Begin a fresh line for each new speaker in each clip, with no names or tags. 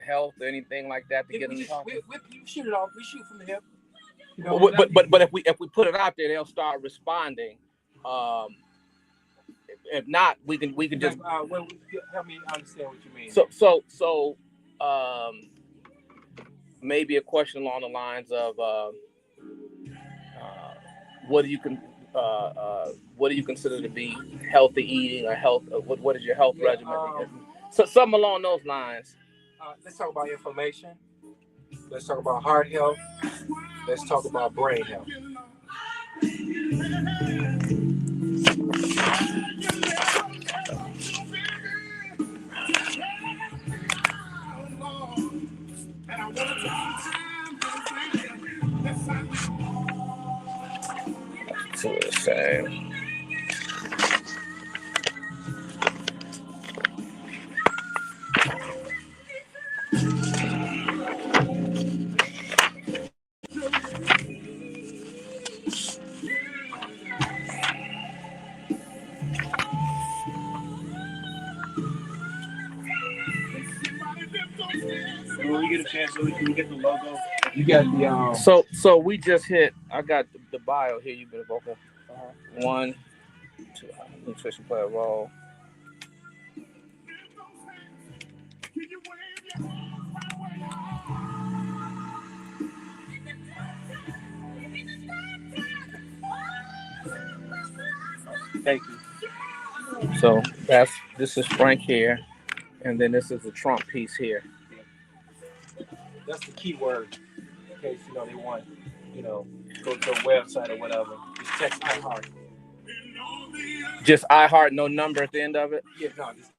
health or anything like that to
If
get
we
them
just
talking?
we shoot it off. We shoot from the hip. You know,
But if we put it out there, they'll start responding. Um, if not, we can just
well, help me understand what you mean.
so maybe a question along the lines of uh, what do you con- what do you consider to be healthy eating or health? What is your health regimen? So something along those lines.
Let's talk about inflammation. Let's talk about heart health. Let's talk about brain health.
So the same.
When we get a chance, Louis, can we get the logo? You got the
So we just hit. I got the bio here. You been a vocal. One, two. Nutrition play a role.
Thank you.
So this is Frank here, and then this is the Trump piece here.
That's the key word in case they want go to a website or whatever. Just text iHeart.
Just iHeart, no number at the end of it.
Yeah, no, just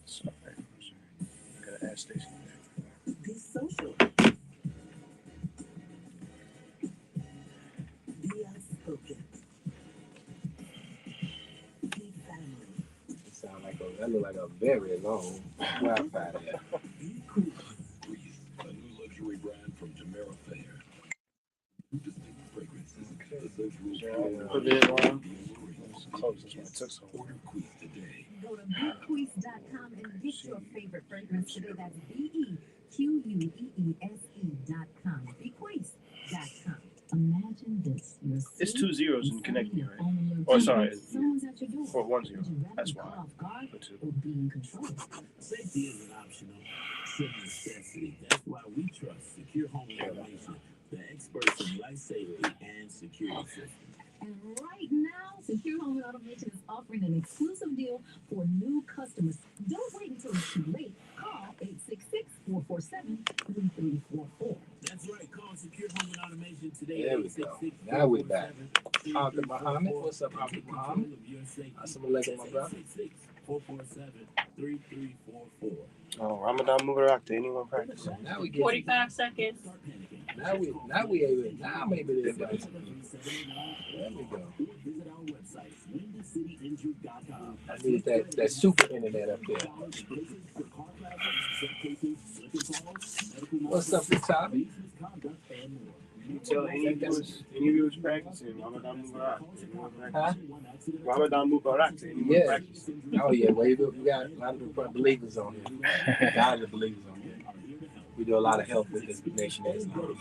Sorry. Gotta ask Stacey.
Be social. Be outspoken. Be family.
It sound like that look like a very long Wi-Fi there.
Be cool.
A new luxury brand from Tamara Fair. Distinct fragrances.
Put it on. Close this one. It took so long.
Order Queez today.
Go to bequeeze.com and get your favorite fragrance today. That's BEQUEESE.com. Bequeeze.com. Imagine this.
It's 2 zeros in connecting, right?
Or
sorry,
someone's at your door.
For 1 0.
Would you rather
That's
caught
why.
off guard
For 2.
or be in control?
Safety isn't optional. It's a necessity. That's why we trust Secure Home Automation, the experts in life safety and security systems.
And right now, Secure Home Automation is offering an exclusive deal for new customers. Don't wait until it's too late. Call 866-447-3344.
That's right. Call Secure Home Automation today.
There we go. Now we're back. Arthur Muhammad. What's up, Arthur Muhammad? Assalamu alaikum, my brother.
447-3344.
Oh, Ramadan Mubarak to anyone practicing. Now we get
45 seconds.
Now I'm able to invite some people. There we go.
Visit our website, windycityinjury.com.
I need that super internet up there. What's up with Tommy?
You tell any of you was practicing Ramadan Mubarak.
Huh?
Ramadan Mubarak to anyone
Yeah.
practicing.
Oh yeah, well, we got a lot of believers on here. Godly believers on here. We do a lot of help with this nation as well.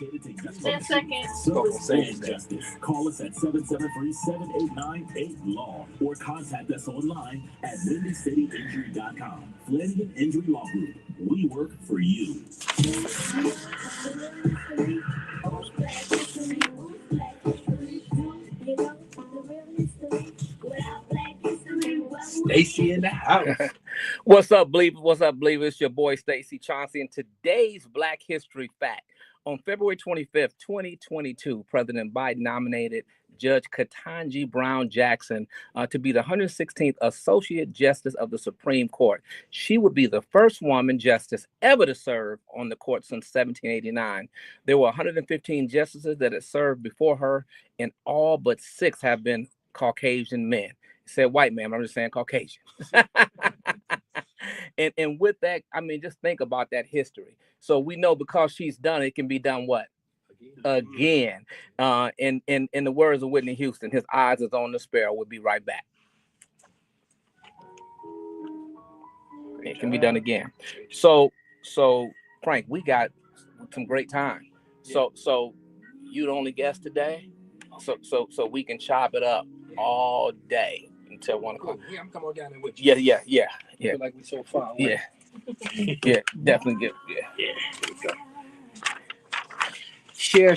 10 seconds.
Spoken saying that.
Justice. Call us at 773-7898-LAW or contact us online at windycityinjury.com. Flanagan Injury Law Group. We work for you.
Stacey in the house.
What's up, Believers? What's up, Believers? It's your boy, Stacey Chauncey, and today's Black History Fact. On February 25th, 2022, President Biden nominated Judge Ketanji Brown Jackson to be the 116th Associate Justice of the Supreme Court. She would be the first woman justice ever to serve on the court since 1789. There were 115 justices that had served before her, and all but 6 have been Caucasian men. He said white man, but I'm just saying Caucasian. And with that, I mean, just think about that history. So we know because she's done it, can be done what? Again. In the words of Whitney Houston, his eyes is on the sparrow. We'll be right back. It can be done again. So Frank, we got some great time. So you the only guest today. So we can chop it up all day until 1 o'clock.
Yeah, I'm coming down there with you.
Yeah.
I feel like we're so far away.
Yeah, definitely good. Yeah.
Here we go. Share.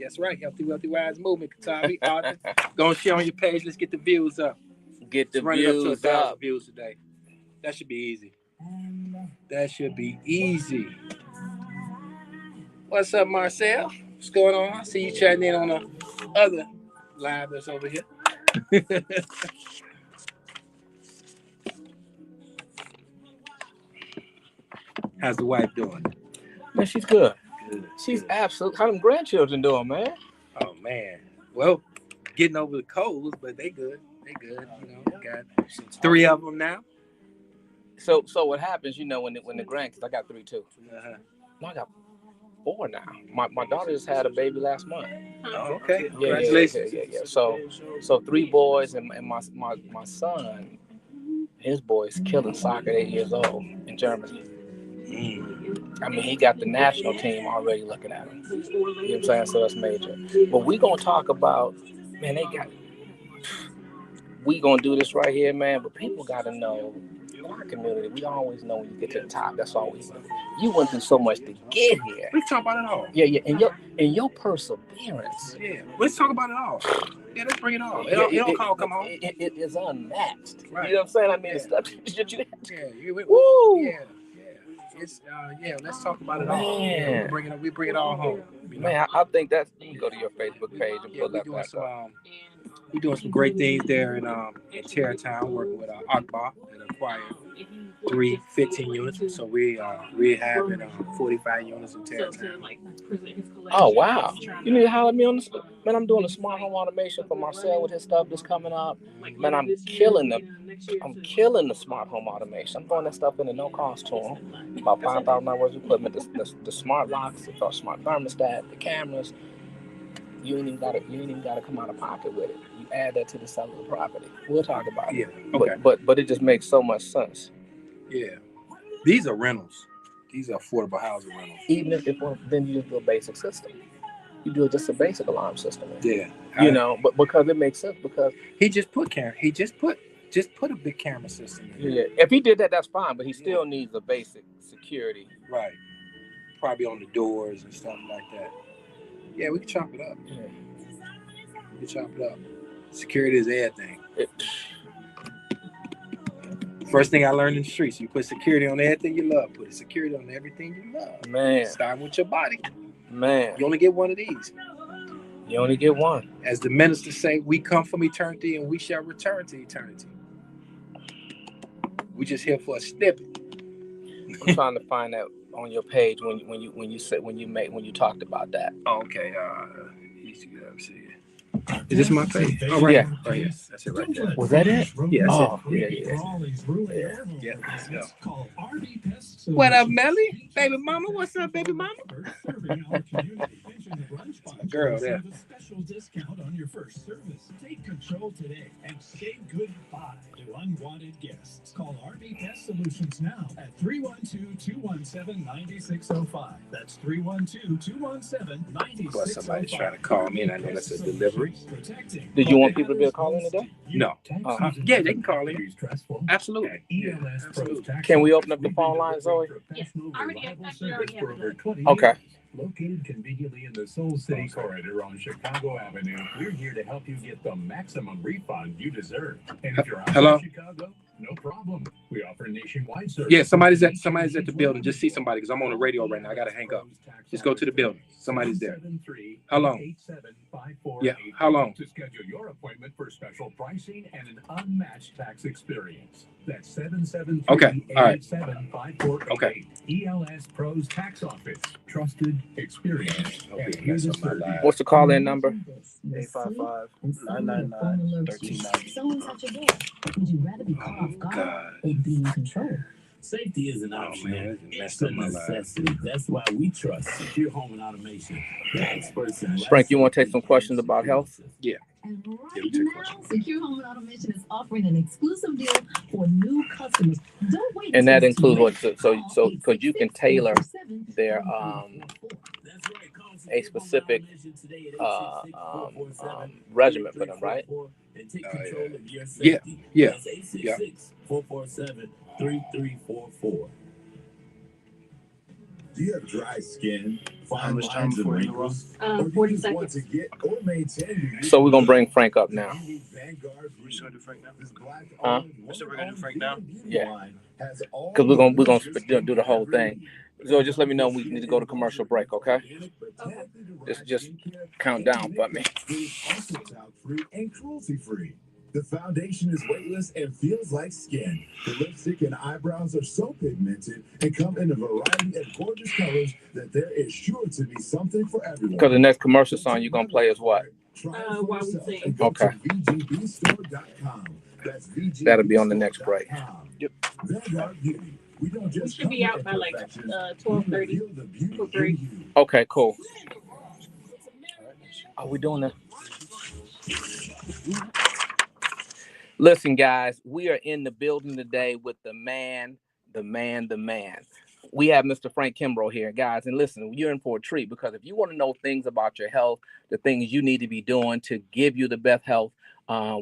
That's right. Healthy, wealthy, wise movement, Katabi. Arthur, go and share on your page. Let's get the views up.
Get the
Let's run it up to
views
1,000
up.
views today. That should be easy. What's up, Marcel? What's going on? I see you chatting in on the other live that's over here. How's the wife doing?
Man, she's good.
Good.
She's absolutely. How them grandchildren doing, man?
Oh man. Well, getting over the colds, but they good. You know, got 3 of them now.
So what happens? You know, when the grandkids, I got 3 too. No, I got 4 now. My daughter just had a baby last month.
Oh, okay.
Yeah,
Congratulations.
Yeah. So 3 boys and my son, his boy's killing soccer at 8 years old in Germany. I mean, he got the national team already looking at him. You know what I'm saying? So that's major. But we gonna talk about, man, we gonna do this right here, man. But people gotta know, in our community, we always know when you get to the top, that's all we know. You went through so much to get here.
Let's talk about it all.
Yeah. And your perseverance.
Yeah. Let's talk about it all. Yeah, let's bring it all. It don't come home.
It is unmatched.
Right.
You know what I'm saying? I mean,
Yeah.
the stuff that you had to.
Woo. Yeah. It's let's talk about it all.
Man.
Yeah, we bring it all home. You know?
Man, I think that's, you can go to your Facebook page and
Yeah,
pull
we're
that
doing
back
some
up.
we're doing some great things there in Tarrytown, working with Akbar and acquired 315 units. So we rehabbing 45 units in Tarrytown.
Oh wow! You need to holler at me on the man. I'm doing a smart home automation for Marcel with his stuff that's coming up. Man, I'm killing the smart home automation. I'm throwing that stuff in at no cost to him. About $5,000 worth of equipment. The smart locks, the smart thermostat, the cameras. You ain't even gotta come out of pocket with it. You add that to the sale of the property. We'll talk about it.
Yeah. Okay.
But it just makes so much sense.
Yeah. These are rentals. These are affordable housing rentals.
Even if then you just do a basic system. You do just a basic alarm system.
Yeah.
But because it makes sense because
he just put a big camera system in.
Yeah. If he did that, that's fine, but he still needs a basic security.
Right. Probably on the doors and stuff like that. Yeah, we can chop it up.
Yeah.
We can chop it up. Security is everything. First thing I learned in the streets, you put security on everything you love. Put security on everything you love.
Man.
Start with your body.
Man.
You only get one of these.
You only get one.
As the ministers say, we come from eternity and we shall return to eternity. We just here for a snippet.
I'm trying to find that on your page when you talked about that.
Oh, okay. Is this my page? Oh, right.
Yeah.
Right here. That's it right there.
Was that it?
Yeah.
Oh,
Yeah.
Call RV Pest Solutions.
What up, Melly? Baby mama? What's up, baby mama? Girl there.
Special discount on your first service. Take control today and say goodbye to unwanted guests. Call RV Pest Solutions now at 312-217-9605. That's 312-217-9605.
Well, somebody's trying to call me, and I know that's a delivery.
Did you want people to be calling today?
No. Yeah, they can call in. Absolutely.
Yeah.
Can we open up the phone line, Zoe?
Yes. I already have it.
Okay.
Located conveniently in the Soul City corridor on Chicago Avenue, we're here to help you get the maximum refund you deserve. And if you're out
Hello?
of Chicago, no problem. We offer nationwide service.
Yeah, somebody's at the building. Just see somebody because I'm on the radio right now. I gotta hang up. Just go to the building. Somebody's there. How long? Yeah, how long?
To schedule your appointment for special pricing and an unmatched tax experience. That's 773
Okay, all right.
875488.
Okay.
ELS Pros Tax Office. Trusted, experienced, and
Okay,
here
that's
to
on my
serve.
line.
What's the call-in number?
855-999-1390. Someone's at your door. Would you rather be caught off guard
God.
or be in control?
Safety is an
Oh,
option.
man, that
It's
messed
a
up my life.
necessity. That's why we trust Secure Home and Automation. The experts in
Frank, you want to take some questions about health?
And
Yeah,
right
we take
now,
questions.
Secure Home and Automation is offering an exclusive deal for new customers. Don't wait
And that
until it's too
includes
late.
what? So because you can tailor their
That's right. Call
a
Secure Home
specific
and Automation today at 866-447-3344.
regimen for them, right?
And take control of your
Yeah,
safety.
yeah,
That's 866-447-3344.
Do you have dry skin,
How
fine
much time
lines and
before you
wrinkles? Or do
40
you just want
seconds.
to get or maintain your
So we're gonna bring Frank up now.
Vanguard
We're just gonna do Frank now.
This black
Huh?
So we're gonna do Frank now?
Yeah.
Because
Because we're gonna do the whole thing. So just let me know when we need to go to commercial break, okay? Just count down for me.
Also talc-free and cruelty-free. The foundation is weightless and feels like skin. The lipstick and eyebrows are so pigmented and come in a variety of gorgeous colors that there is sure to be something for everyone.
Because the next commercial song you're gonna play is what?
Try it for
While we
yourself
sing.
and go
Okay.
to VGBstore.com. That's
That'll be on the next break.
VGBstore.com.
Yep.
Vanguard Beauty. We don't
We
just
should be
cover
out by like
imperfections,
12:30
we reveal the beauty
for break.
in you.
Okay, cool. Are we doing that? Listen, guys, we are in the building today with the man. We have Mr. Frank Kimbrough here, guys. And listen, you're in for a treat because if you want to know things about your health, the things you need to be doing to give you the best health,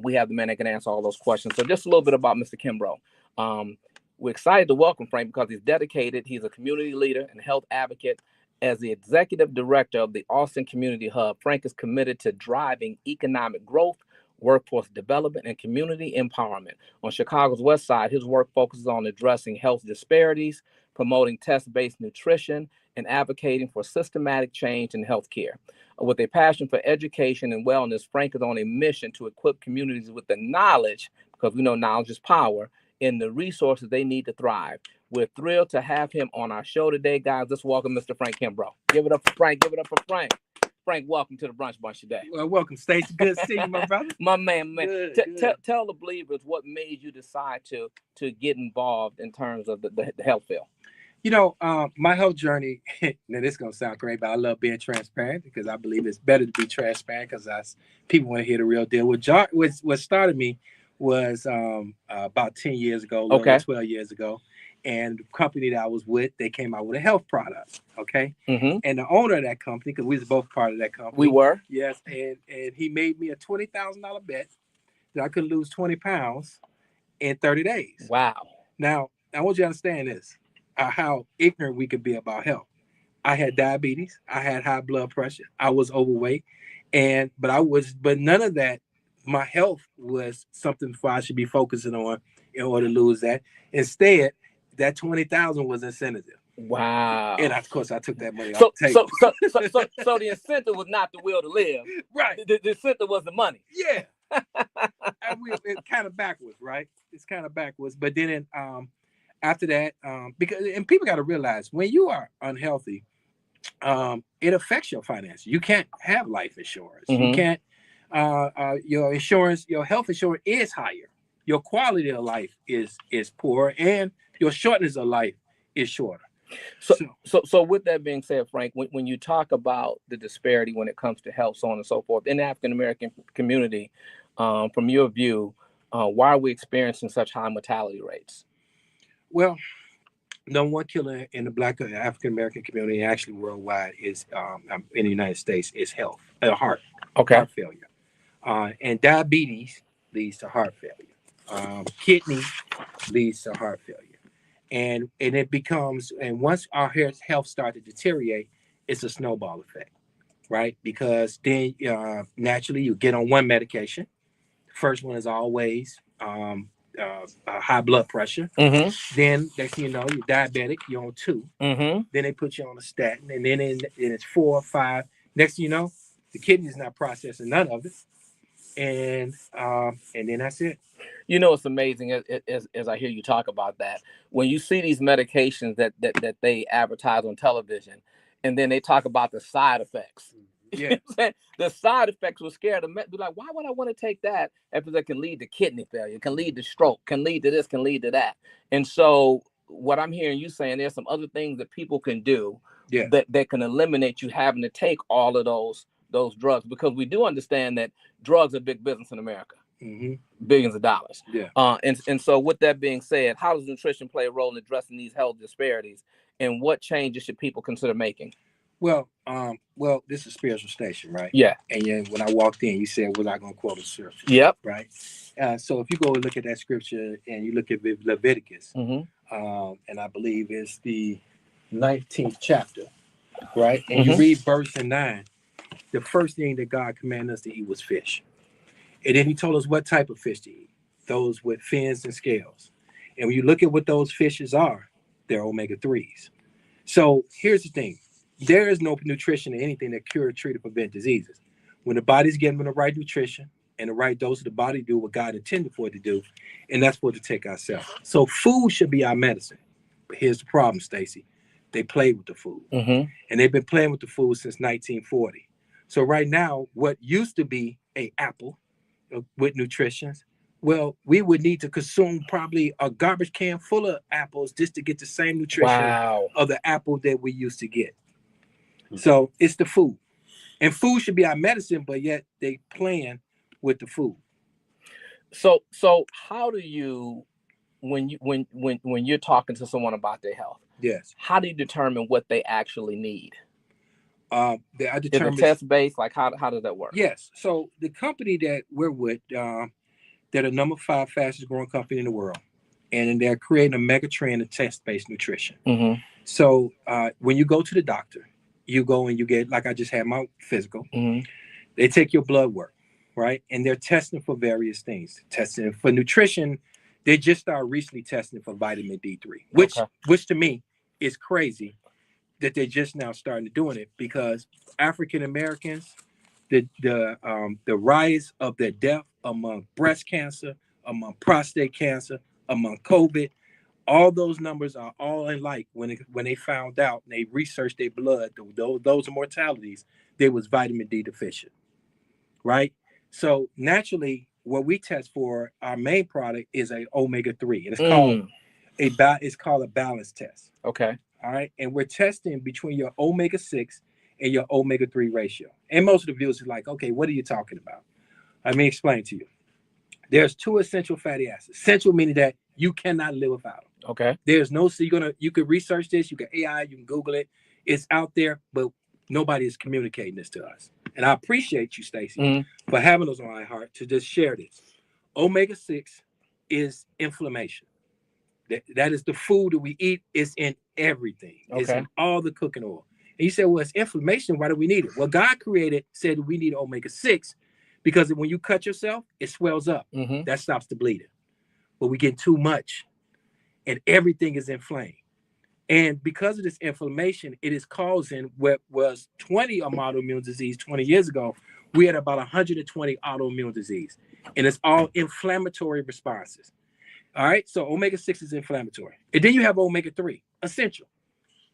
we have the man that can answer all those questions. So just a little bit about Mr. Kimbrough. We're excited to welcome Frank because he's dedicated. He's a community leader and health advocate. As the executive director of the Austin Community Hub, Frank is committed to driving economic growth workforce development, and community empowerment. On Chicago's West Side, his work focuses on addressing health disparities, promoting test-based nutrition, and advocating for systematic change in healthcare. With a passion for education and wellness, Frank is on a mission to equip communities with the knowledge, because we know knowledge is power, and the resources they need to thrive. We're thrilled to have him on our show today, guys. Let's welcome Mr. Frank Kimbrough. Give it up for Frank. Give it up for Frank. Frank, welcome to the Brunch Bunch today.
Well, welcome, Stacey. Good to see you, my brother.
My man.
Good.
Tell the believers what made you decide to get involved in terms of the health field.
You know, my health journey, now this is going to sound great, but I love being transparent because I believe it's better to be transparent because people want to hear the real deal. What started me was about 10 years ago, 12 years ago. And the company that I was with, they came out with a health product, okay?
Mm-hmm.
And the owner of that company, because we was both part of that company.
We were?
Yes, and he made me a $20,000 bet that I could lose 20 pounds in 30 days.
Wow. Now,
I want you to understand this. How ignorant we could be about health. I had diabetes. I had high blood pressure. I was overweight, but none of that. My health was something I should be focusing on in order to lose that. Instead, that 20,000 was incentive.
Wow.
And of course, I took that money off the table.
So the incentive was not the will to live.
Right.
The incentive was the money.
Yeah. It's kind of backwards, right? It's kind of backwards. But then after that, because people got to realize when you are unhealthy, it affects your finances. You can't have life insurance.
Mm-hmm.
You can't. Your health insurance is higher. Your quality of life is poor, and your shortness of life is shorter.
So with that being said, Frank, when you talk about the disparity when it comes to health, so on and so forth, in the African American community, from your view, why are we experiencing such high mortality rates?
Well, number one killer in the Black African American community, actually worldwide, is in the United States, is heart failure, and diabetes leads to heart failure. Kidney leads to heart failure, and it becomes, and once our health starts to deteriorate, it's a snowball effect, right? Because then naturally you get on one medication. First one is always high blood pressure.
Mm-hmm.
Then next thing you know, you're diabetic, you're on 2.
Mm-hmm.
Then they put you on a statin, and then it's 4 or 5. Next thing you know, the kidney's not processing none of it, and then that's it.
You know, it's amazing as I hear you talk about that. When you see these medications that they advertise on television, and then they talk about the side effects.
Yeah.
The side effects will scare them. Be like, why would I want to take that if it can lead to kidney failure, can lead to stroke, can lead to this, can lead to that? And so what I'm hearing you saying, there's some other things that people can do that can eliminate you having to take all of those drugs, because we do understand that drugs are big business in America.
Mm-hmm.
Billions of dollars.
Yeah.
And so with that being said, how does nutrition play a role in addressing these health disparities, and what changes should people consider making?
Well, this is a spiritual station, right?
Yeah.
And when I walked in, you said, "Was I going to quote a scripture?"
Yep.
Right. So if you go and look at that scripture and you look at Leviticus,
mm-hmm.
And I believe it's the 19th chapter, right? And you read verse 9, the first thing that God commanded us to eat was fish. And then he told us what type of fish to eat, those with fins and scales. And when you look at what those fishes are, they're omega-3s. So here's the thing. There is no nutrition in anything that cure, treat, or prevent diseases. When the body's getting the right nutrition and the right dose of the body do what God intended for it to do, and that's what to take ourselves. So food should be our medicine. But here's the problem, Stacey. They played with the food.
Mm-hmm.
And they've been playing with the food since 1940. So right now, what used to be an apple with nutrition, well, we would need to consume probably a garbage can full of apples just to get the same nutrition of the apple that we used to get. So it's the food, and food should be our medicine, but yet they playing with the food.
So how do you, when you're talking to someone about their health,
yes,
how do you determine what they actually need?
I determine,
is it test based? Like how does that work?
Yes. So the company that we're with, they're the number 5 fastest growing company in the world, and they're creating a mega trend of test based nutrition.
Mm-hmm.
So when you go to the doctor, you go and you get, like I just had my physical.
Mm-hmm.
They take your blood work. right? And they're testing for various things. Testing for nutrition. They just started recently testing for vitamin D3, which to me is crazy that they're just now starting to doing it, because African Americans, the rise of their death among breast cancer, among prostate cancer, among COVID, all those numbers are all in like when they found out and they researched their blood, those mortalities, they was vitamin D deficient, right? So naturally, what we test for, our main product is a omega-3, and it's called a balance test.
Okay.
All right, and we're testing between your omega-6 and your omega-3 ratio. And most of the viewers are like, okay, what are you talking about? Let me explain to you. There's 2 essential fatty acids. Essential meaning that you cannot live without them.
Okay.
There's no, so you could research this, you can AI, you can Google it. It's out there, but nobody is communicating this to us. And I appreciate you, Stacey, for having us on my heart to just share this. Omega-6 is inflammation. That is the food that we eat. Is in everything. Okay. It's in all the cooking oil. And you say, well, it's inflammation. Why do we need it? Well, God said we need omega-6 because when you cut yourself, it swells up. That stops the bleeding. But we get too much and everything is inflamed. And because of this inflammation, it is causing what was 20 autoimmune disease 20 years ago. We had about 120 autoimmune disease. And it's all inflammatory responses. All right, so omega-6 is inflammatory. And then you have omega-3, essential.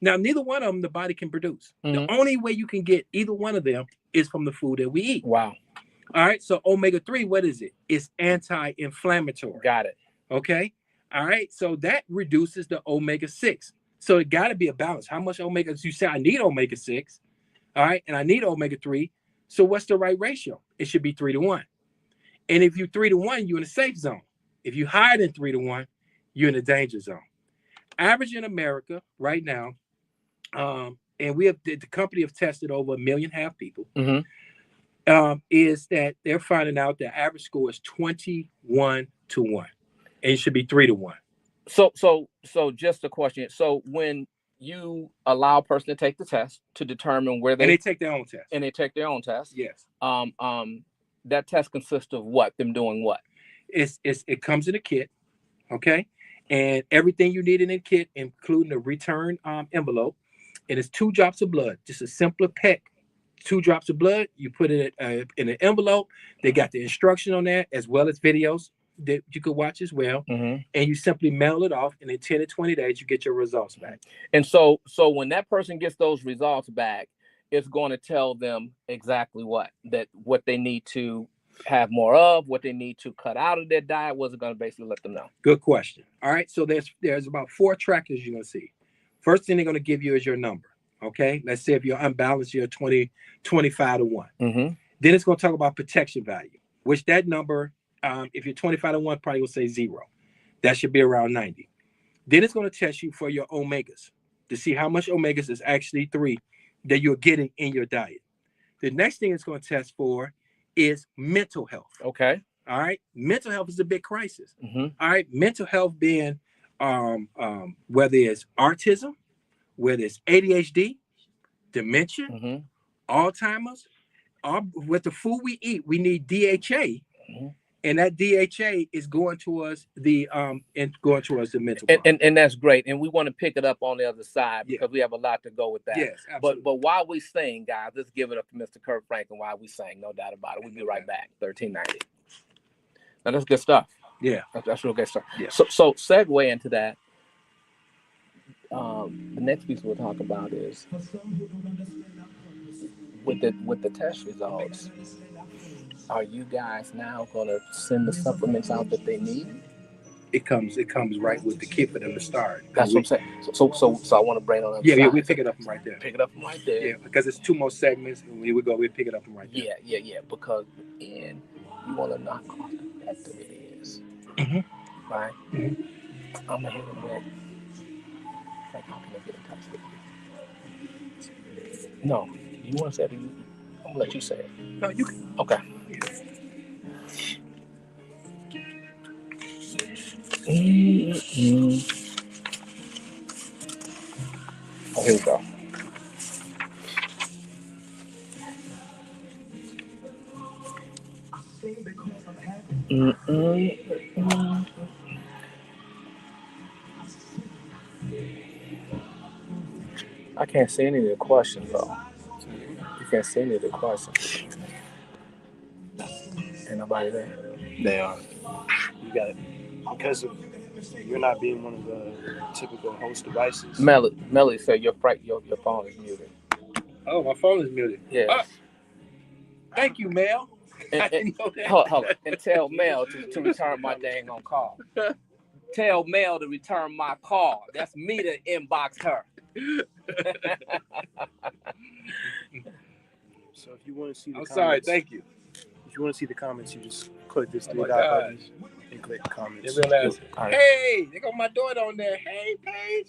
Now, neither one of them the body can produce. The only way you can get either one of them is from the food that we eat.
Wow.
All right, so omega-3, what is it? It's anti-inflammatory.
Got it.
Okay, all right, so that reduces the omega-6. So it got to be a balance. How much omega? You say I need omega-6, all right, and I need omega-3. So what's the right ratio? It should be 3-to-1. And if you're 3-to-1, you're in a safe zone. If you higher than 3-to-1, you're in a danger zone. Average in America right now, and the company have tested over 1.5 million people, is that they're finding out the average score is 21-to-1, and it should be 3-to-1.
So just a question. So when you allow a person to take the test to determine where
they take their own test,
yes.
Yes.
That test consists of what? Them doing what?
It comes in a kit, okay, and everything you need in the kit, including a return envelope, and it's 2 drops of blood, just a simpler pack. 2 drops of blood, you put it in an envelope. They got the instruction on that as well as videos that you could watch as well, and you simply mail it off, and in 10 to 20 days you get your results back.
And so when that person gets those results back, it's going to tell them exactly what they need to have more of, what they need to cut out of their diet. Was it going to basically let them know? Good
question. All right, so there's about 4 trackers you're going to see. First thing they're going to give you is your number. Okay, let's say if you're unbalanced, you're 25-to-1. Then it's going to talk about protection value, which that number, if you're 25-to-1, probably will say 0. That should be around 90. Then it's going to test you for your omegas to see how much omegas is actually 3 that you're getting in your diet. The next thing it's going to test for is mental health.
Okay.
All right. Mental health is a big crisis. All right. Mental health being whether it's autism, whether it's ADHD, dementia, Alzheimer's, with the food we eat, we need DHA. And that DHA is going towards the mental part.
And that's great. And we want to pick it up on the other side because we have a lot to go with that.
Yes, absolutely.
But while we sing, guys, let's give it up to Mr. Kurt Franklin while we sing. No doubt about it. We'll be right back. 1390. Now that's good stuff.
Yeah,
that's real good stuff.
Yeah.
So segue into that. The next piece we'll talk about is with the test results. Are you guys now going to send the supplements out that they need?
It comes right with the kit for them to start.
That's what I'm saying. So I want to bring it on.
Yeah, we pick it up from right there.
Pick it up from right there.
Yeah, because it's 2 more segments, and we pick it up from right there.
Yeah. Because you want to knock off the activities, right? I'm gonna hit them with. Like, how can I get in touch with you? No, you want to say it? I'm gonna let you say it.
No, you can.
Okay. Oh, here we go. Mm-mm. I can't see any of the questions though. You can't see any of the questions. Ain't nobody there.
They are. You got it. Because of you're not being one of the typical host devices.
Melly said your phone is muted.
Oh, my phone is muted.
Yes.
Ah, thank you, Mel. I
And,
didn't know that.
hold on. And tell Mel to return my dang on call. Tell Mel to return my call. That's me to inbox her.
So if you want to see the
I'm
comments,
sorry. Thank you.
if you want to see the comments, you just click this
Oh
three
my
dot
God.
button and click comments.
They realize,
All right.
hey, they got my daughter on there. Hey, Paige.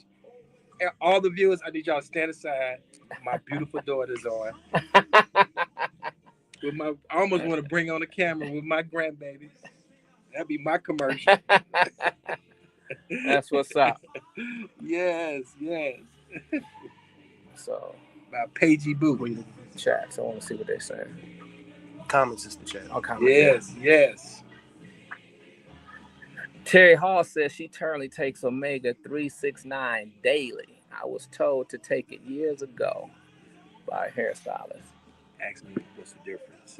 And all the viewers, I need y'all to stand aside. My beautiful daughter's on. With my, I almost want to bring on the camera with my grandbabies. That'd be my commercial.
That's what's up.
Yes.
So,
About Paigey Boo.
chat. So I want to see what they're saying.
Comments is the chat.
I'll comment.
Yes.
Terry Hall says she currently takes omega 369 daily. I was told to take it years ago by a hairstylist.
Ask me what's the difference.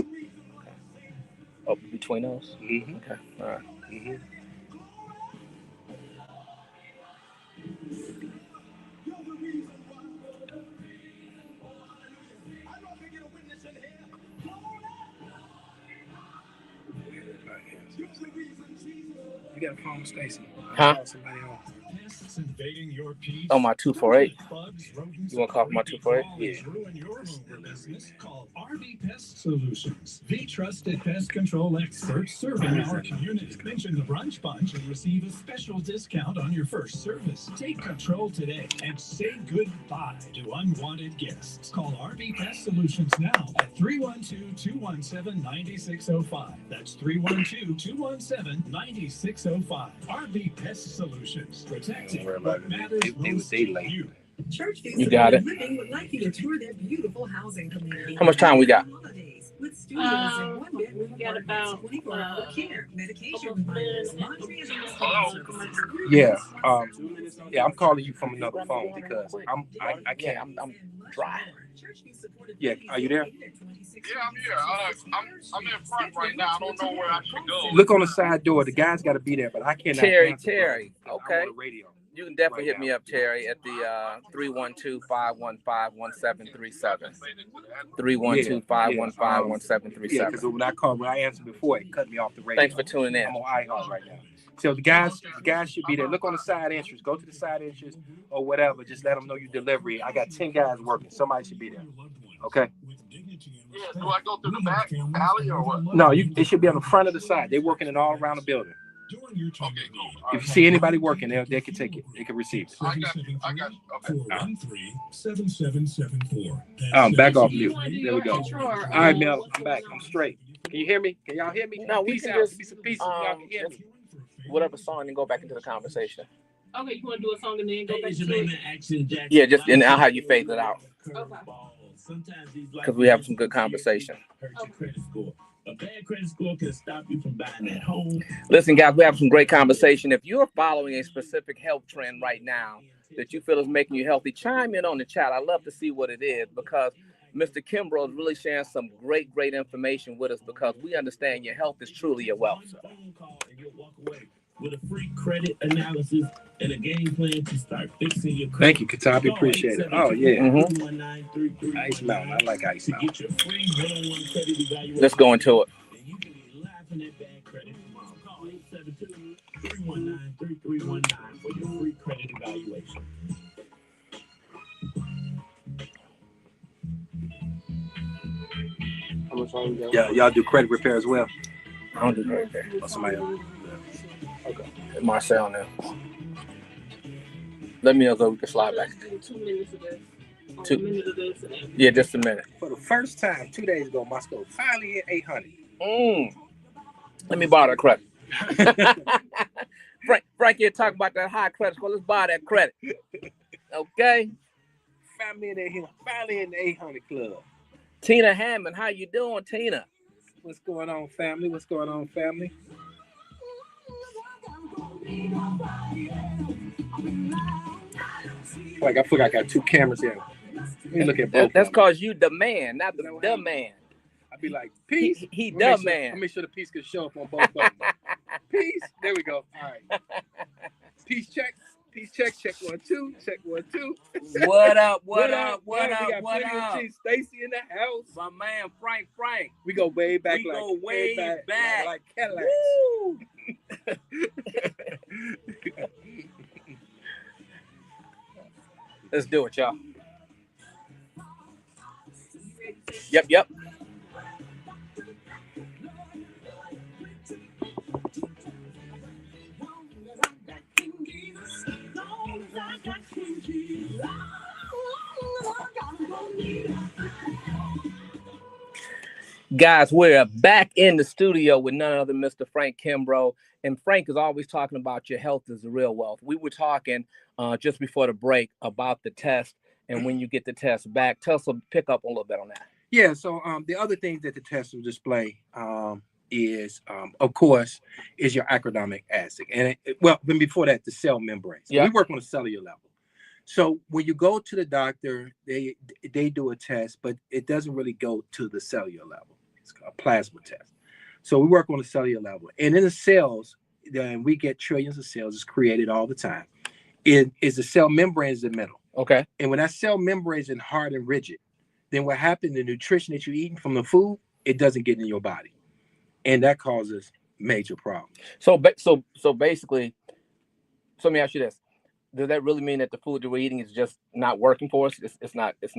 Oh, between those?
Mm-hmm.
Okay. All right.
Mm-hmm. You got a phone, Stacy?
Huh?
Somebody else.
Pests invading your peace.
Oh, my 248.
Bugs, rodents,
You want to call for my 248?
Yeah. Ruin your home or business. Call RB Pest Solutions, the trusted pest control expert serving our community. Mention the Brunch Bunch and receive a special discount on your first service. Take control today and say goodbye to unwanted guests. Call RB Pest Solutions now at 312-217-9605. That's 312-217-9605. RB Pest Solutions. Protecting what matters most to you.
Churchview
You got it.
Living would like you to tour their beautiful housing community.
How much time we got?
With studios and one
We
bedroom
got about
24-hour care, medication
almost
reminders,
10
laundry and
minutes.
Yeah. I'm calling you from another phone because I can't.
I'm dry.
Yeah, are you there?
Yeah, I'm here. I'm in front right now. I don't know where I should go.
Look on the side door. The guy's got to be there, but I cannot.
Terry.
Okay. I'm
Okay.
on the radio.
You can definitely hit me up, Terry, at the 312-515-1737. 312-515-1737.
Yeah, because when I answered before, it cut me off the radio.
Thanks for tuning in.
I'm on iHeart right now. So the guys should be there. Look on the side entrance. Go to the side entrance or whatever. Just let them know you delivery. I got 10 guys working. Somebody should be there. Okay.
Yeah, do I go through the back alley or what?
No, they should be on the front of the side. They're working it all around the building.
Okay, cool.
If you see anybody working, they can take it. They can receive it.
I got you. Okay.
413-7774.
Back off mute. There we go. All right, Mel, I'm back. I'm straight. Can you hear me? Can y'all hear me?
No, we
Peace
can
out.
just,
Give me some peace. Y'all can hear me.
Whatever song and go back into the conversation.
Okay, you want to do a song and then go back to it?
Yeah, just and I'll have you fade it out
Okay.
because we have some good conversation.
A bad credit score can stop you from buying that home.
Listen, guys, we have some great conversation. If you're following a specific health trend right now that you feel is making you healthy, chime in on the chat. I'd love to see what it is because Mr. Kimbrough is really sharing some great information with us because we understand your health is truly your wealth.
With a free credit analysis and a game plan to start fixing your credit.
Thank you, Katabi. Appreciate it. Oh, yeah.
Mm-hmm.
Ice Mountain. I like Ice Mountain.
Get your free one-on-one credit evaluation.
Let's go into it.
And you can be live in that bad credit tomorrow. Call 872-319-3319 for your free credit evaluation.
How much time you got?
Yeah, y'all do credit repair as well.
I don't do great there.
Or somebody else.
Okay. Marcel now. Let me know so we can slide back.
2 minutes of this.
2
minutes of this.
Yeah, just a minute.
For the first time 2 days ago, my score finally hit 800.
Let me borrow that credit. Frank here talking about that high credit score. Let's buy that credit. Okay.
Finally in the 800 club.
Tina Hammond, how you doing, Tina?
What's going on, family? Like I forgot I got two cameras here. Let me look at both.
That's cause you the man, not the man.
I'd be like, peace.
He the man.
I'll make sure the peace can show up on both buttons. Peace. There we go. All right. Peace check. Peace check. Check 1 2. Check 1 2.
What up? What
We
up?
got Stacy in the house.
My man Frank.
We go way back.
We go way back.
Like Cadillacs.
Woo! Let's do it, y'all. Yep. Guys, we're back in the studio with none other than Mr. Frank Kimbrough. And Frank is always talking about your health is the real wealth. We were talking just before the break about the test and when you get the test back. Tell us, pick up a little bit on that.
Yeah, so the other things that the test will display is, of course, is your acrodomic acid. And then before that, the cell membranes. So we work on a cellular level. So when you go to the doctor, they do a test, but it doesn't really go to the cellular level. It's a plasma test. So we work on the cellular level. And in the cells, then we get trillions of cells. It's created all the time. It is the cell membrane is the middle.
Okay.
And when that cell membrane is hard and rigid, then what happens, the nutrition that you're eating from the food, it doesn't get in your body. And that causes major problems.
So basically, so let me ask you this. Does that really mean that the food that we're eating is just not working for us? It's not just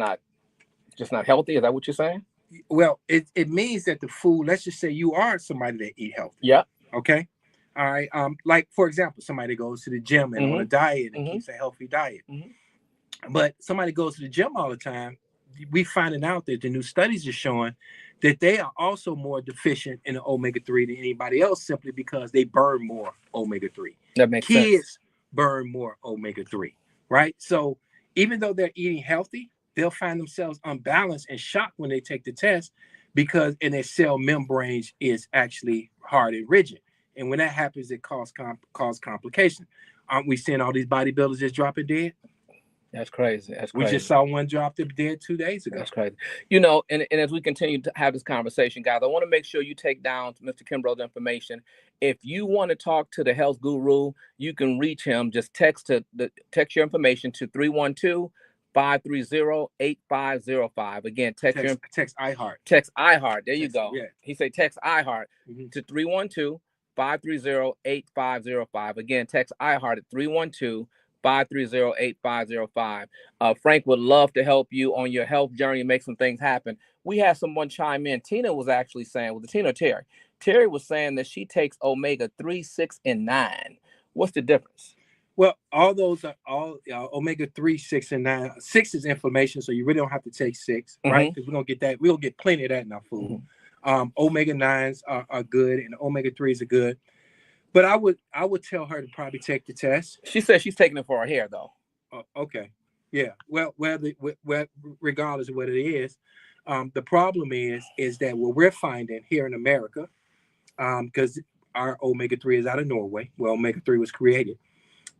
not healthy? Is that what you're saying?
Well, it means that the food, let's just say you are somebody that eat healthy.
Yeah.
Okay. All right. Like for example, somebody goes to the gym and on a diet and keeps a healthy diet. But somebody goes to the gym all the time, we finding out that the new studies are showing that they are also more deficient in the omega-3 than anybody else simply because they burn more omega-3.
That makes sense.
Kids burn more omega-3, right? So even though they're eating healthy, they'll find themselves unbalanced and shocked when they take the test because in their cell membranes is actually hard and rigid. And when that happens, it causes complications. Aren't we seeing all these bodybuilders just dropping dead?
That's crazy.
We just saw one drop dead 2 days ago.
That's crazy. You know, and as we continue to have this conversation, guys, I want to make sure you take down Mr. Kimbrough's information. If you want to talk to the health guru, you can reach him. Just text your information to 312-530-8505. Again, text
iHeart.
Text iHeart. There you go.
Yeah.
He said text iHeart to 312-530-8505. Again, text iHeart at 312-530-8505. Frank would love to help you on your health journey and make some things happen. We had someone chime in. Tina was actually saying, was it Tina or Terry? Terry was saying that she takes omega-3, 6, and 9. What's the difference?
Well, all those are all omega-3, 6, and 9. 6 is inflammation, so you really don't have to take 6, right? Because we're gonna get that. We're gonna get plenty of that in our food. Omega-9s are good, and omega-3s are good. But I would tell her to probably take the test.
She said she's taking it for her hair, though.
Okay. Yeah. Well, regardless of what it is, the problem is that what we're finding here in America, because our omega-3 is out of Norway, where omega-3 was created,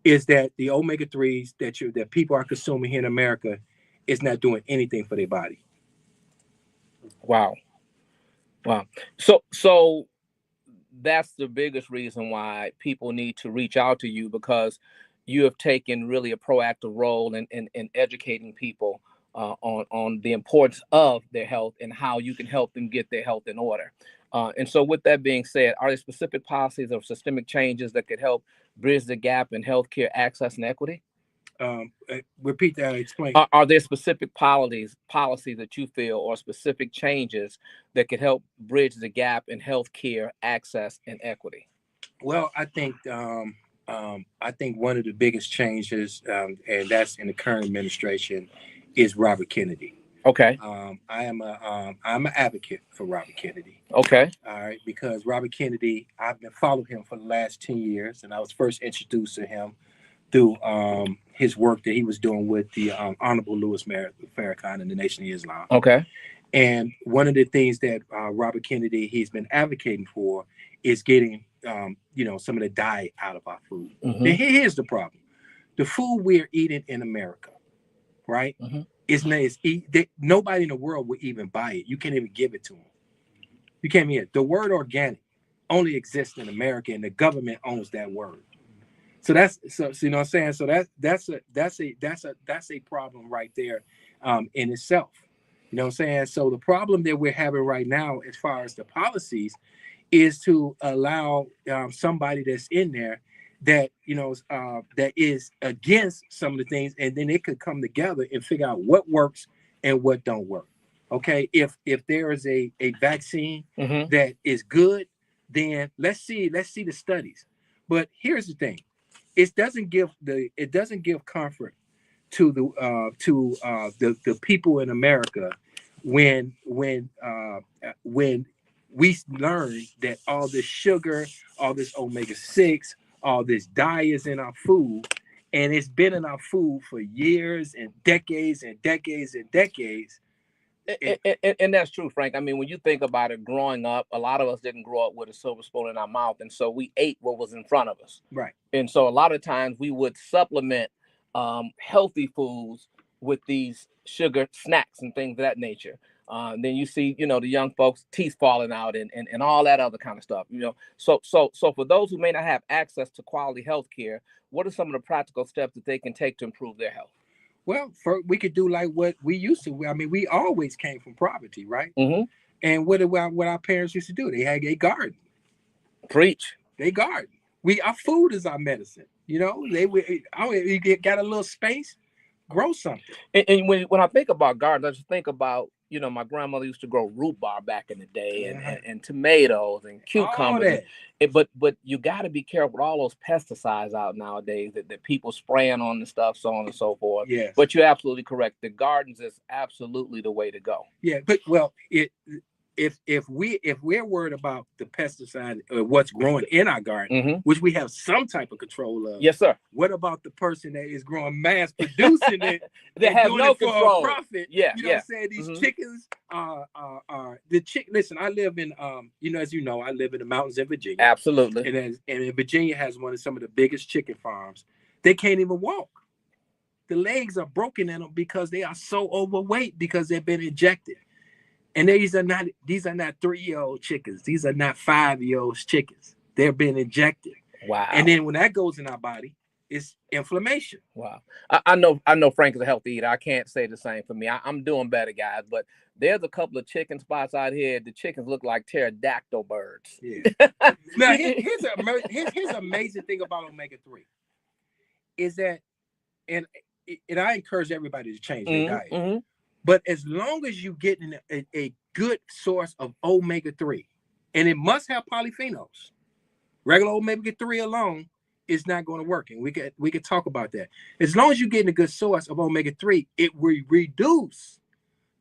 is that the omega-3s that people are consuming here in America is not doing anything for their body.
Wow. So that's the biggest reason why people need to reach out to you, because you have taken really a proactive role in educating people on the importance of their health and how you can help them get their health in order. And so with that being said, are there specific policies or systemic changes that could help bridge the gap in healthcare access and equity?
Repeat that. Explain.
Are there specific policies that you feel, or specific changes that could help bridge the gap in healthcare access and equity?
Well, I think one of the biggest changes, and that's in the current administration, is Robert Kennedy.
Okay.
I'm an advocate for Robert Kennedy.
Okay.
All right, because Robert Kennedy, I've been following him for the last 10 years, and I was first introduced to him through his work that he was doing with the Honorable Louis Farrakhan and the Nation of Islam.
Okay.
And one of the things that Robert Kennedy, he's been advocating for is getting some of the diet out of our food.
Mhm.
Then here's the problem: the food we're eating in America, right?
Mhm.
Nobody in the world will even buy it. You can't even give it to them. You can't even. The word organic only exists in America, and the government owns that word. So you know what I'm saying. So that's a problem right there, in itself. You know what I'm saying. So the problem that we're having right now, as far as the policies, is to allow somebody that's in there that that is against some of the things, and then it could come together and figure out what works and what don't work. Okay, if there is a vaccine
Mhm.
that is good, then let's see the studies. But here's the thing: it doesn't give comfort to the people in America when we learn that all this sugar, all this omega-6, all this dye is in our food, and it's been in our food for years and decades and decades and decades.
And that's true, Frank. I mean, when you think about it, growing up, a lot of us didn't grow up with a silver spoon in our mouth, and so we ate what was in front of us.
Right.
And so a lot of times we would supplement healthy foods with these sugar snacks and things of that nature. Then you see, the young folks' teeth falling out and all that other kind of stuff. So for those who may not have access to quality health care, what are some of the practical steps that they can take to improve their health?
Well, we could do like what we used to. I mean, we always came from poverty, right?
Mm-hmm.
And what our parents used to do? They had a garden.
Preach.
They garden. Our food is our medicine. You got a little space, grow something.
And when I think about gardens, I just think about, my grandmother used to grow rhubarb back in the day, and tomatoes and cucumbers. But you got to be careful with all those pesticides out nowadays that people spraying on the stuff, so on and so forth.
Yes.
But you're absolutely correct. The gardens is absolutely the way to go.
Yeah, but if we're worried about the pesticide or what's growing in our garden, which we have some type of control of,
yes, sir.
What about the person that is growing mass producing it
that have no control
for a profit?
Yeah,
what I'm saying? These chickens are the chick. Listen, I live in as you know, I live in the mountains in Virginia.
Absolutely.
And in Virginia has some of the biggest chicken farms. They can't even walk. The legs are broken in them because they are so overweight because they've been injected. And these are not 3-year-old chickens. These are not 5-year-old chickens. They're being injected.
Wow.
And then when that goes in our body, it's inflammation.
Wow. I know Frank is a healthy eater. I can't say the same for me. I'm doing better, guys. But there's a couple of chicken spots out here. The chickens look like pterodactyl birds.
Yeah. Now here's an amazing thing about omega-3 is that, and I encourage everybody to change their diet. Mm-hmm. But as long as you get a good source of omega-3, and it must have polyphenols, regular omega-3 alone is not going to work. And we could talk about that. As long as you're getting a good source of omega-3, it will reduce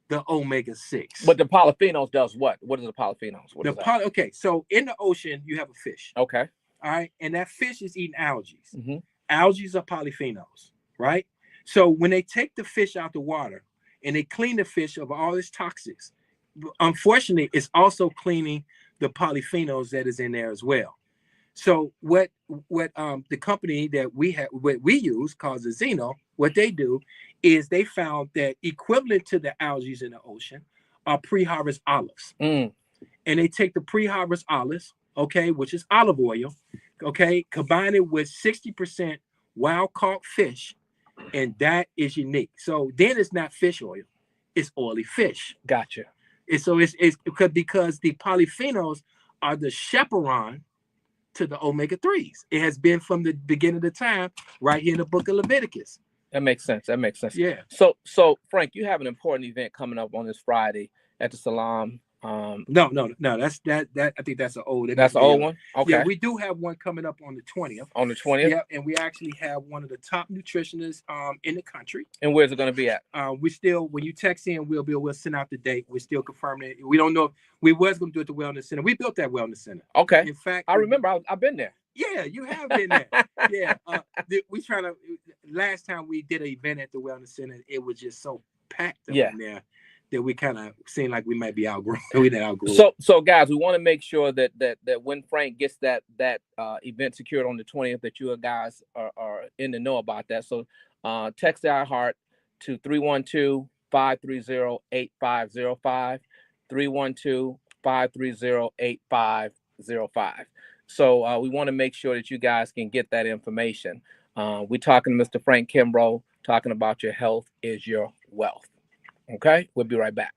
the omega-6.
But the polyphenols does what? What is the polyphenols?
Okay, so in the ocean, you have a fish.
Okay.
All right, and that fish is eating algae.
Mm-hmm.
Algae are polyphenols, right? So when they take the fish out the water, and they clean the fish of all its toxins, unfortunately, it's also cleaning the polyphenols that is in there as well. So what the company that we use called Zeno, what they do is they found that equivalent to the algae in the ocean are pre-harvest olives. And they take the pre-harvest olives, okay, which is olive oil, okay, combine it with 60% wild caught fish, and that is unique. So then it's not fish oil, it's oily fish.
Gotcha.
And so it's because the polyphenols are the chaperone to the omega-3s. It has been from the beginning of the time, right here in the book of Leviticus.
That makes sense.
Yeah.
So Frank, you have an important event coming up on this Friday at the Salam.
No. That's that. I think that's an old.
That's an old one. Okay.
Yeah, we do have one coming up on the 20th.
On the 20th.
Yeah, and we actually have one of the top nutritionists in the country.
And where's it going to be at?
We still, when you text in, we'll send out the date. We're still confirming it. We don't know if we was going to do it at the Wellness Center. We built that Wellness Center.
Okay.
In fact,
I remember. I've been there.
Yeah, you have been there. Yeah. Last time we did an event at the Wellness Center, it was just so packed up in there that we kind of seem like we might be outgrown. We didn't outgrow.
So guys, we want to make sure that when Frank gets that event secured on the 20th, that you guys are in the know about that. So text iHeart to 312-530-8505, 312-530-8505. So we want to make sure that you guys can get that information. We're talking to Mr. Frank Kimbrough, talking about your health is your wealth. Okay, we'll be right back.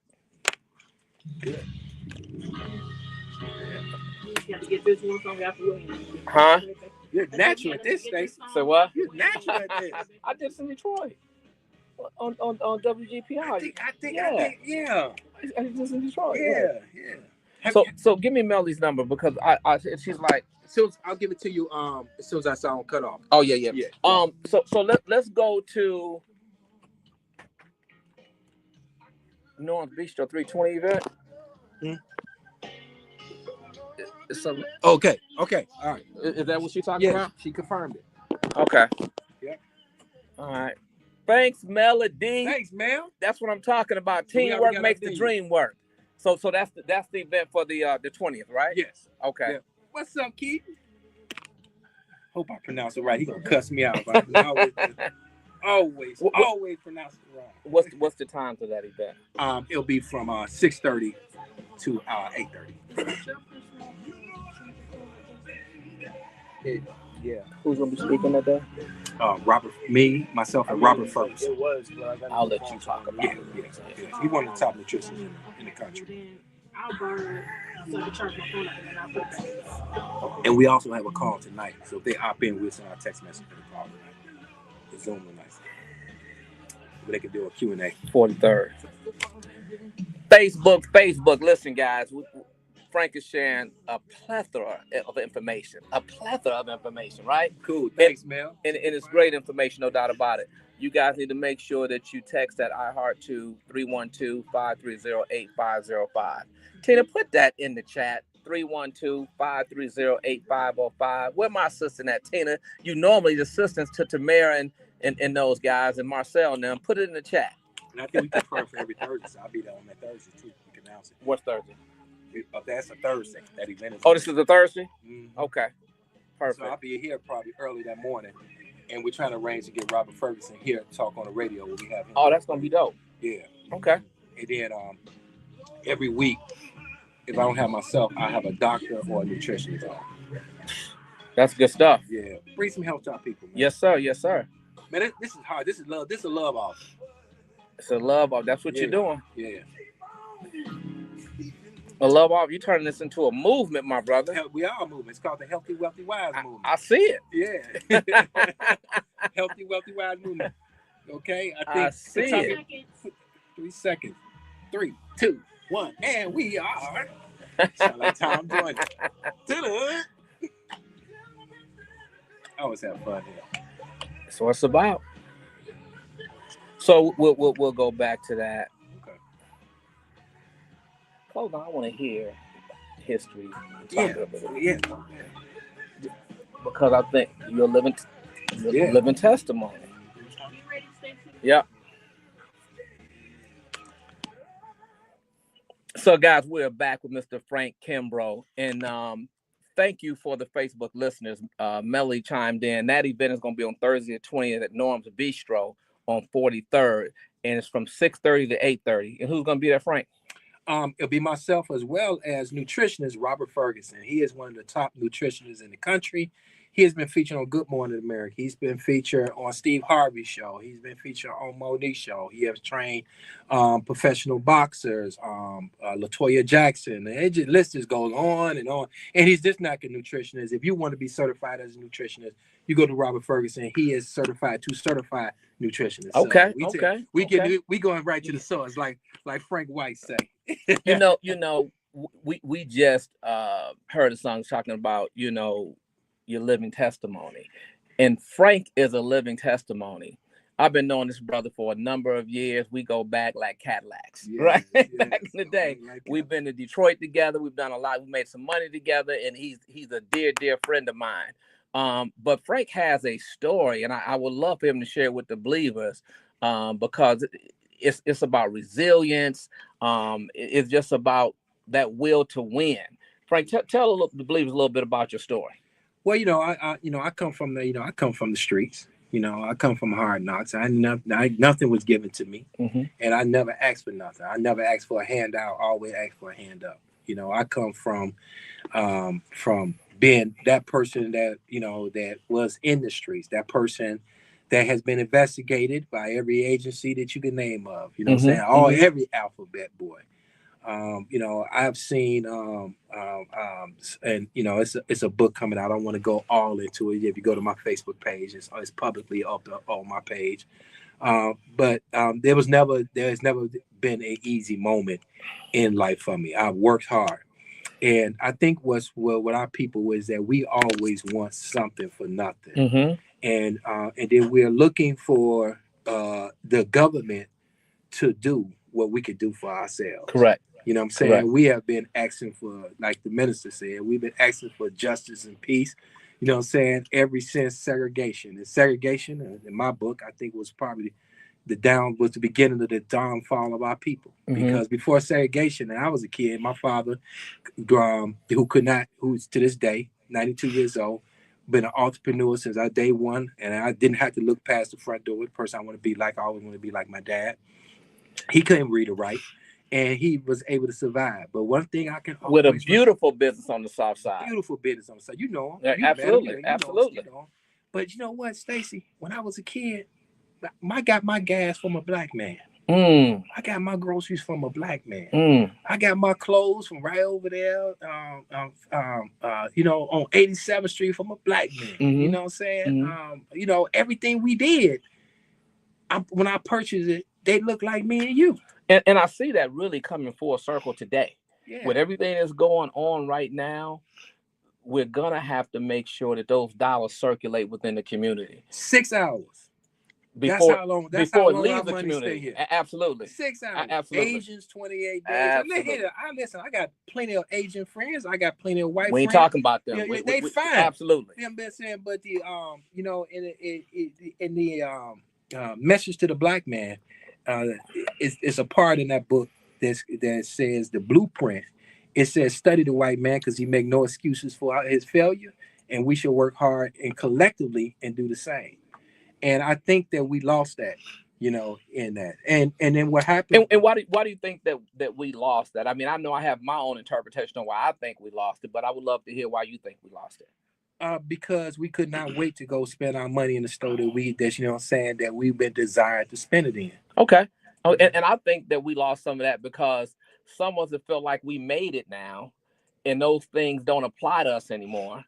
Good.
Huh?
You're natural at this, Stacey.
So what?
You're natural at this.
I did this in Detroit on WGPR.
I think, yeah.
I did this in Detroit.
Yeah.
So give me Melly's number because she's like,
I'll give it to you as soon as I saw him cut off.
oh yeah. So let's go to North Bistro 320 event.
Okay. All right.
Is that what she's talking about?
She confirmed it.
Okay.
Yeah.
All right. Thanks, Melody.
Thanks, ma'am.
That's what I'm talking about. Teamwork makes the dream work. So that's the event for the 20th, right?
Yes.
Okay.
Yeah. What's up, Keith? Hope I pronounce it right. He gonna cuss me out. Always pronounce it wrong.
What's the time for that event?
It'll be from 6:30 to 8:30. Yeah.
Who's gonna be speaking that day?
Myself, and Robert Ferguson.
It was, but I got
I'll let you talk about it.
Yeah. He's one of the top nutritionists in the country. And we also have a call tonight. So if they opt in, we'll send our text message for the call tonight. The Zoom tonight. But they can do a Q&A.
43rd. Facebook. Listen, guys. Frank is sharing a plethora of information. Right?
Cool. Thanks, Mel.
And it's great information, no doubt about it. You guys need to make sure that you text that iHeart to 312-530-8505. Tina, put that in the chat. 312-530-8505. Where my assistant at, Tina? You normally the assistants to Tamara and those guys and Marcel and them. Put it in the chat.
And I think we confirm for every Thursday, so I'll be there on that Thursday too. We can announce it.
What's Thursday?
That's a Thursday. That event is.
Oh, this is a Thursday?
Mm-hmm.
Okay. Perfect.
So I'll be here probably early that morning. And we're trying to arrange to get Robert Ferguson here to talk on the radio when we have him.
Oh, that's gonna be dope.
Yeah.
Okay.
And then every week, if I don't have myself, I have a doctor or a nutritionist on.
That's good stuff.
Yeah. Bring some health to our people, man.
Yes, sir.
Man, this is hard. This is love. This is a love off.
It's a love off. That's what you're doing.
Yeah.
A love off. You're turning this into a movement, my brother.
We are a movement. It's called the Healthy, Wealthy, Wise movement.
I see it.
Yeah. Healthy, Wealthy, Wise movement. Okay.
I see it.
3 seconds. 3, 2, 1, and we are. Sound like Tom Joyner. I always have fun here.
That's what it's about. So we'll go back to that.
Okay.
Hold on, I want to hear history.
Yeah.
Because I think you're living testimony. Yeah. So guys, we're back with Mr. Frank Kimbrough, and thank you for the Facebook listeners. Melly chimed in. That event is going to be on Thursday the 20th at Norm's Bistro on 43rd, and it's from 6:30 to 8:30. And who's going to be there, Frank?
It'll be myself as well as nutritionist Robert Ferguson. He is one of the top nutritionists in the country. He has been featured on Good Morning America. He's been featured on Steve Harvey's show. He's been featured on Monique's show. He has trained professional boxers, LaToya Jackson. The list just goes on and on. And he's just not a nutritionist. If you want to be certified as a nutritionist, you go to Robert Ferguson. He is certified to certified nutritionist.
Okay.
We going right to the source, like Frank White say.
We just heard a song talking about, your living testimony. And Frank is a living testimony. I've been knowing this brother for a number of years. We go back like Cadillacs, right? Back in the day. We've been to Detroit together. We've done a lot. We made some money together, and he's a dear friend of mine. But Frank has a story, and I would love for him to share with the believers, because it's about resilience. It's just about that will to win. Frank, tell the believers a little bit about your story.
Well, I come from the streets. I come from hard knocks. Nothing was given to me, and I never asked for nothing. I never asked for a handout. I always asked for a hand up. I come from being that person that was in the streets, that person that has been investigated by every agency that you can name of. You know what I'm saying? Every alphabet boy. I've seen and it's a book coming out. I don't want to go all into it. If you go to my Facebook page, it's publicly up on my page. But there's never been an easy moment in life for me. I've worked hard, and I think what our people is that we always want something for nothing, and then we're looking for the government to do what we could do for ourselves.
Correct.
You know what I'm saying?
Correct.
We have been asking for, like the minister said, we've been asking for justice and peace. You know what I'm saying? Ever since segregation. And segregation, in my book, I think was probably the beginning of the downfall of our people. Because before segregation, and I was a kid, my father, who's to this day, 92 years old, been an entrepreneur since our day one, and I didn't have to look past the front door. The person I want to be like, I always want to be like my dad. He couldn't read or write, and he was able to survive. But one thing I can
with a beautiful business on the south side.
Beautiful business on the side.
Yeah, absolutely.
But you know what, Stacy? When I was a kid, I got my gas from a black man. I got my groceries from a black man. I got my clothes from right over there, on 87th Street from a black man. You know what I'm saying? Everything we did, when I purchased it, they look like me and you.
And I see that really coming full circle today.
Yeah.
With everything that's going on right now, we're going to have to make sure that those dollars circulate within the community.
6 hours.
Before
That's
it
how long
leaves
our
the
money
community.
Stay here.
Absolutely.
6 hours.
Absolutely.
Asians, 28 days.
Absolutely.
Listen, I got plenty of Asian friends. I got plenty of white
we
friends.
ain't talking about them.
They fine.
Absolutely.
You know what I'm saying? But the in the message to the black man, it's a part in that book that says the blueprint. It says study the white man because he make no excuses for his failure, and we should work hard and collectively and do the same. And I think that we lost that, in that. And then what happened?
And why do you think that we lost that? I mean, I know I have my own interpretation on why I think we lost it, but I would love to hear why you think we lost it.
Because we could not wait to go spend our money in the store that we've been desired to spend it in.
Okay. Oh, and I think that we lost some of that because some of us felt like we made it now, and those things don't apply to us anymore,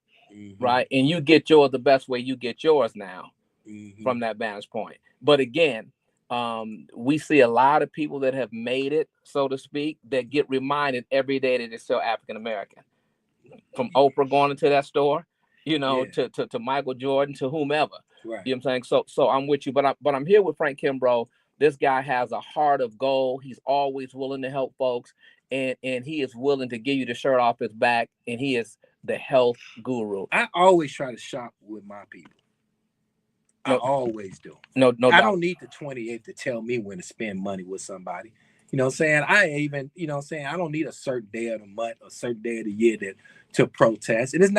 right? And you get yours the best way you get yours now. From that vantage point. But again, we see a lot of people that have made it, so to speak, that get reminded every day that they're still African American. From Oprah going into that store, to Michael Jordan, to whomever.
Right.
You know what I'm saying? So I'm with you, but I'm here with Frank Kimbrough. This guy has a heart of gold. He's always willing to help folks, and he is willing to give you the shirt off his back, and he is the health guru.
I always try to shop with my people. I always do.
No,
I don't need the 28th to tell me when to spend money with somebody. You know what I'm saying? I don't need a certain day of the month, a certain day of the year to protest. And it's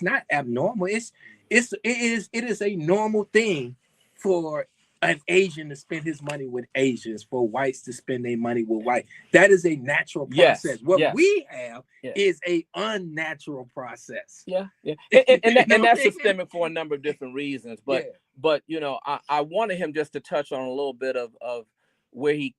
not abnormal. It is a normal thing for an Asian to spend his money with Asians, for whites to spend their money with white. That is a natural process. We have is a unnatural process.
Yeah. And that's systemic for a number of different reasons. But I wanted him just to touch on a little bit of where he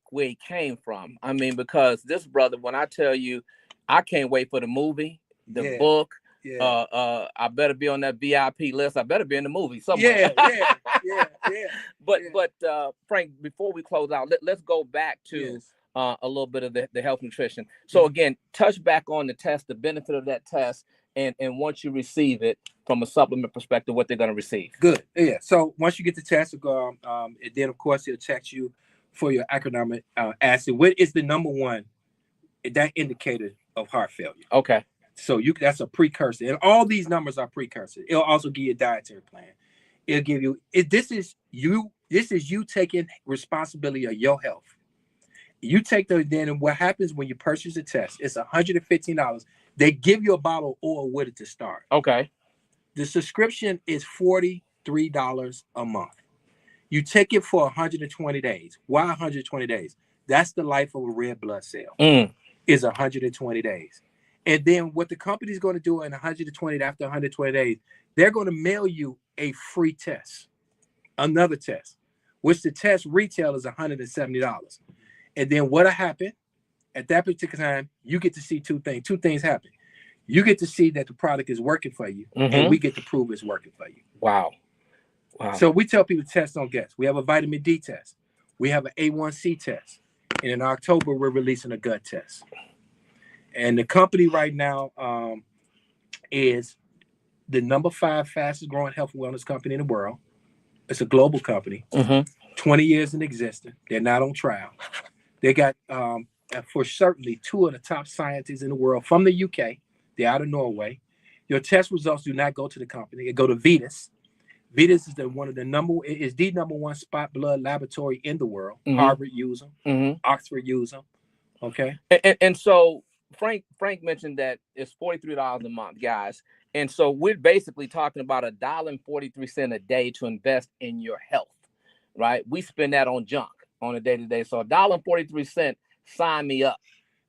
came from. I mean, because this brother, when I tell you, I can't wait for the movie, the book. Yeah. I better be on that VIP list. I better be in the movie somewhere.
Yeah.
But Frank, before we close out, let's go back to a little bit of the health nutrition. So again, touch back on the test, the benefit of that test, and once you receive it from a supplement perspective, what they're going to receive.
Good. Yeah. So once you get the test, then of course it'll check you for your economic acid. What is the number one that indicator of heart failure?
Okay.
So that's a precursor, and all these numbers are precursors. It'll also give you a dietary plan. It'll give you this is you taking responsibility of your health. You take those, then and what happens when you purchase a test? It's $115. They give you a bottle of oil with it to start.
Okay.
The subscription is $43 a month. You take it for 120 days. Why 120 days? That's the life of a red blood cell. Is 120 days. And then what the company's going to do in 120 after 120 days, they're going to mail you a free test, another test, which the test retail is $170. And then what'll happen at that particular time, you get to see two things. Two things happen. You get to see that the product is working for you, and we get to prove it's working for you.
Wow.
So we tell people test on guests. We have a vitamin D test. We have an A1C test. And in October, we're releasing a gut test. And the company right now is the number 5 fastest growing health and wellness company in the world. It's a global company, 20 years in existence. They're not on trial. They got, for certainly, 2 of the top scientists in the world from the UK. They're out of Norway. Your test results do not go to the company. They go to Vetus. Vetus is the number 1 spot blood laboratory in the world. Harvard use them. Oxford use them. Okay.
And so Frank mentioned that it's $43 a month, guys. And so we're basically talking about $1.43 a day to invest in your health, right? We spend that on junk on a day-to-day. So $1.43, sign me up.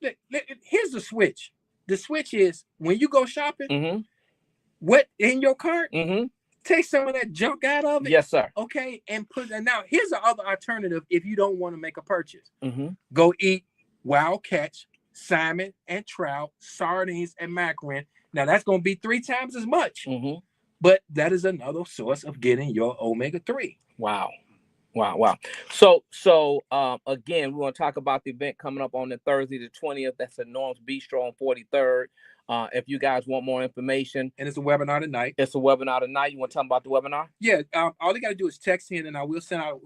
Here's the switch. The switch is when you go shopping, what in your cart, take some of that junk out of it.
Yes, sir.
Okay, and put that. Now, here's the other alternative if you don't want to make a purchase. Go eat wild catch, salmon and trout, sardines and mackerel. Now, that's going to be 3 times as much. But that is another source of getting your omega-3.
Wow. So again, we want to talk about the event coming up on the Thursday, the 20th. That's at Norm's Bistro on 43rd. If you guys want more information.
And it's a webinar tonight.
It's a webinar tonight. You want to tell them about the webinar?
Yeah. All you got to do is text in, and we'll send out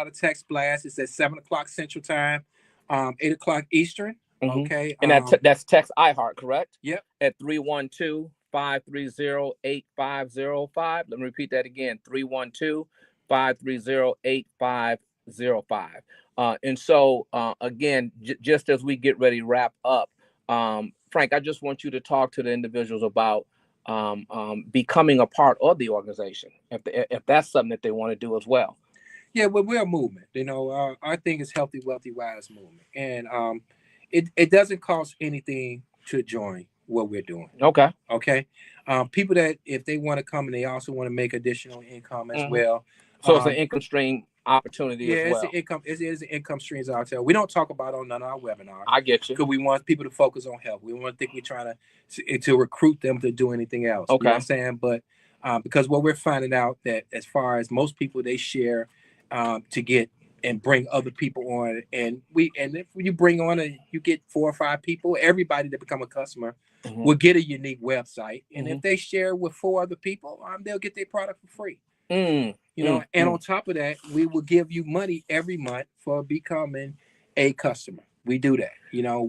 a text blast. It's at 7:00 Central Time, 8:00 Eastern. Okay.
And that's text iHeart, correct?
Yep. At
312-530-8505. Let me repeat that again. 312-530-8505. And so again, just as we get ready to wrap up, Frank, I just want you to talk to the individuals about becoming a part of the organization, if that's something that they want to do as well.
Yeah, well, we're a movement. You know, our thing is Healthy, Wealthy, Wise movement, and it doesn't cost anything to join what we're doing.
Okay.
People that if they want to come and they also want to make additional income as well.
So it's an income stream opportunity as well.
It is an income streams out there. We don't talk about on none of our webinars.
I get you.
Because we want people to focus on health. We want to think we're trying to recruit them to do anything else.
Okay.
You know what I'm saying? But because what we're finding out that as far as most people, they share to get and bring other people on. And if you bring on you get 4 or 5 people, everybody that become a customer will get a unique website. And if they share with 4 other people, they'll get their product for free. On top of that, we will give you money every month for becoming a customer. We do that.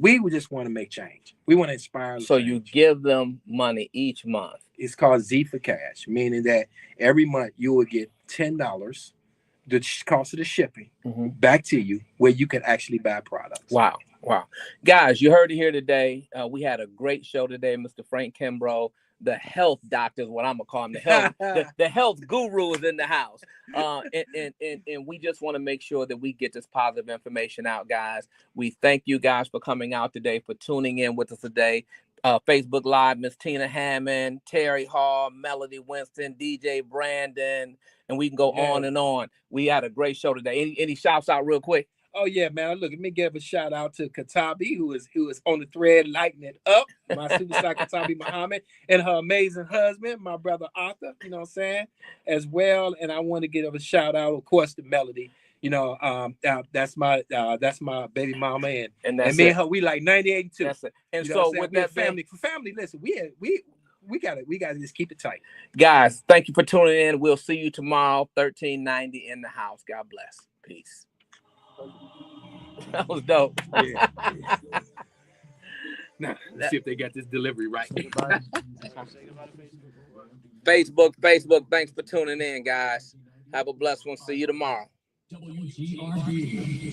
We would just want to make change. We want to inspire.
So you give them money each month.
It's called Z for Cash, meaning that every month you will get $10, the cost of the shipping, back to you, where you can actually buy products.
Wow. Guys, you heard it here today. We had a great show today, Mr. Frank Kimbrough. The health doctor is what I'm gonna call him. The health guru is in the house. And we just want to make sure that we get this positive information out, guys. We thank you guys for coming out today, for tuning in with us today. Facebook Live, Miss Tina Hammond, Terry Hall, Melody Winston, DJ Brandon, and we can go on and on. We had a great show today. Any shouts out real quick?
Oh yeah, man! Look, let me give a shout out to Katabi, who is on the thread, lighting it up. My superstar Katabi Muhammad and her amazing husband, my brother Arthur. You know what I'm saying, as well. And I want to give a shout out, of course, to Melody. That's my baby mama, and me and her, we like 98 too.
That's it. And so with that
family, listen, we gotta just keep it tight,
guys. Thank you for tuning in. We'll see you tomorrow, 1390 in the house. God bless. Peace. That was dope.
Yeah. Now, let's see if they got this delivery right.
Facebook. Thanks for tuning in, guys. Have a blessed one. See you tomorrow.
WGRB.